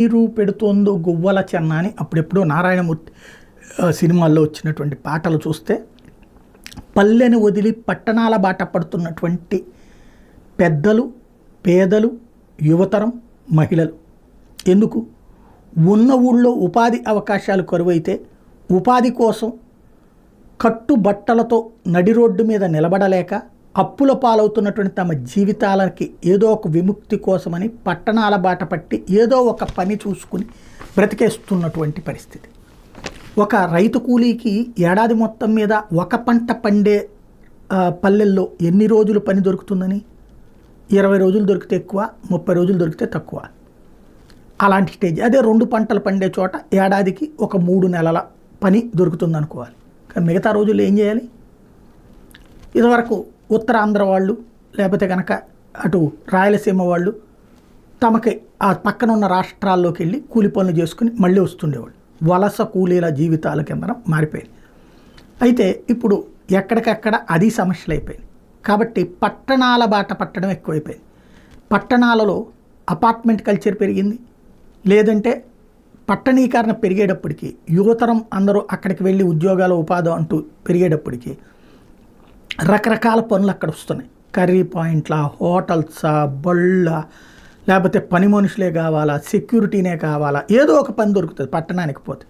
నీరు పెడుతోందో గువ్వల చెన్న అని అప్పుడెప్పుడో నారాయణమూర్తి సినిమాల్లో వచ్చినటువంటి పాటలు చూస్తే పల్లెని వదిలి పట్టణాల బాట పడుతున్నటువంటి పెద్దలు, పేదలు, యువతరం, మహిళలు. ఎందుకు? ఉన్న ఊళ్ళో ఉపాధి అవకాశాలు కరువైతే ఉపాధి కోసం కట్టుబట్టలతో నడి రోడ్డు మీద నిలబడలేక అప్పుల పాలవుతున్నటువంటి తమ జీవితాలకి ఏదో ఒక విముక్తి కోసమని పట్టణాల బాట పట్టి ఏదో ఒక పని చూసుకుని బ్రతికేస్తున్నటువంటి పరిస్థితి. ఒక రైతు కూలీకి ఏడాది మొత్తం మీద ఒక పంట పండే పల్లెల్లో ఎన్ని రోజులు పని దొరుకుతుందని? 20 రోజులు దొరికితే ఎక్కువ, 30 రోజులు దొరికితే తక్కువ. అలాంటి స్టేజ్. అదే 2 పంటలు పండే చోట ఏడాదికి ఒక 3 నెలల పని దొరుకుతుంది అనుకోవాలి. కానీ మిగతా రోజులు ఏం చేయాలి? ఇదివరకు ఉత్తరాంధ్ర వాళ్ళు లేకపోతే కనుక అటు రాయలసీమ వాళ్ళు తమకి ఆ పక్కన ఉన్న రాష్ట్రాల్లోకి వెళ్ళి కూలి పనులు చేసుకుని మళ్ళీ వస్తుండేవాళ్ళు. వలస కూలీల జీవితాల కింద మారిపోయింది. అయితే ఇప్పుడు ఎక్కడికక్కడ అది సమస్యలు అయిపోయింది. కాబట్టి పట్టణాల బాట పట్టడం ఎక్కువైపోయింది. పట్టణాలలో అపార్ట్మెంట్ కల్చర్ పెరిగింది. లేదంటే పట్టణీకరణ పెరిగేటప్పటికీ యువతరం అందరూ అక్కడికి వెళ్ళి ఉద్యోగాల ఉపాధి అంటూ పెరిగేటప్పటికీ రకరకాల పనులు అక్కడ వస్తున్నాయి. కర్రీ పాయింట్ల, హోటల్సా, బళ్ళ, లేకపోతే పని మనుషులే కావాలా, సెక్యూరిటీనే కావాలా, ఏదో ఒక పని దొరుకుతుంది పట్టణానికి పోతే.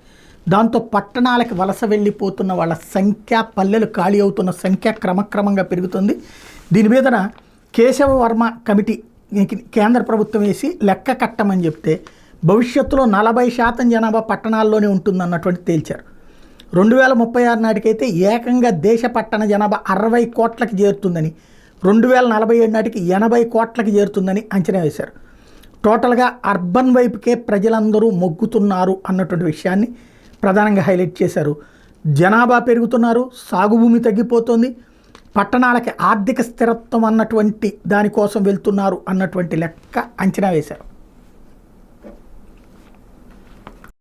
దాంతో పట్టణాలకి వలస వెళ్ళిపోతున్న వాళ్ళ సంఖ్య, పల్లెలు ఖాళీ అవుతున్న సంఖ్య క్రమక్రమంగా పెరుగుతుంది. దీని మీదన కేశవ వర్మ కమిటీ కేంద్ర ప్రభుత్వం వేసి లెక్క కట్టమని చెప్తే భవిష్యత్తులో 40% జనాభా పట్టణాల్లోనే ఉంటుందన్నటువంటి తేల్చారు. 2036 నాటికైతే ఏకంగా దేశ పట్టణ జనాభా 60 కోట్లకి చేరుతుందని, 2047 నాటికి 80 కోట్లకి చేరుతుందని అంచనా వేశారు. టోటల్గా అర్బన్ వైపుకే ప్రజలందరూ మొగ్గుతున్నారు అన్నటువంటి విషయాన్ని ప్రధానంగా హైలైట్ చేశారు. జనాభా పెరుగుతున్నారు, సాగు భూమి తగ్గిపోతుంది, పట్టణాలకి ఆర్థిక స్థిరత్వం అన్నటువంటి దానికోసం వెళ్తున్నారు అన్నటువంటి లెక్క అంచనా వేశారు.